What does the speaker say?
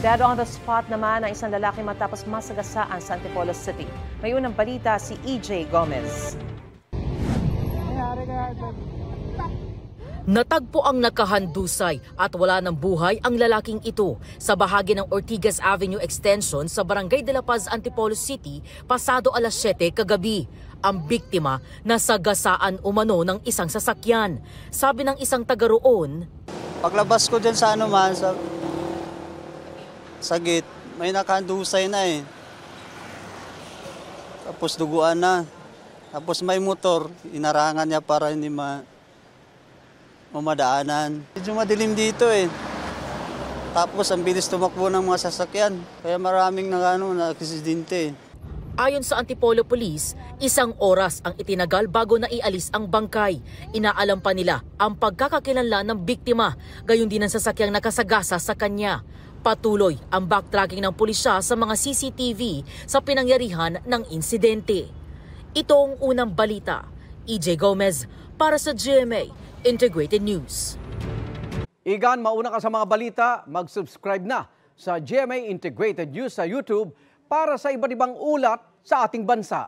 Dead on the spot naman ang isang lalaki matapos masagasaan sa Antipolo City. May unang balita si EJ Gomez. Natagpo ang nakahandusay at wala ng buhay ang lalaking ito sa bahagi ng Ortigas Avenue Extension sa Barangay de la Paz, Antipolo City, pasado alas 7 kagabi. Ang biktima nasagasaan umano ng isang sasakyan. Sabi ng isang taga roon, paglabas ko dyan sa sa gate, may nakahandusay na eh. Tapos duguan na. Tapos may motor, inarangan niya para hindi mamadaanan. Medyo madilim dito eh. Tapos ang bilis tumakbo ng mga sasakyan. Kaya maraming na-aksidente. Ayon sa Antipolo Police, 1 oras ang itinagal bago na ialis ang bangkay. Inaalam pa nila ang pagkakakilanlan ng biktima, gayon din ang sasakyang nakasagasa sa kanya. Patuloy ang backtracking ng pulisya sa mga CCTV sa pinangyarihan ng insidente. Ito ang unang balita. EJ Gomez para sa GMA Integrated News. Igan, mauna ka sa mga balita, mag-subscribe na sa GMA Integrated News sa YouTube para sa iba't ibang ulat sa ating bansa.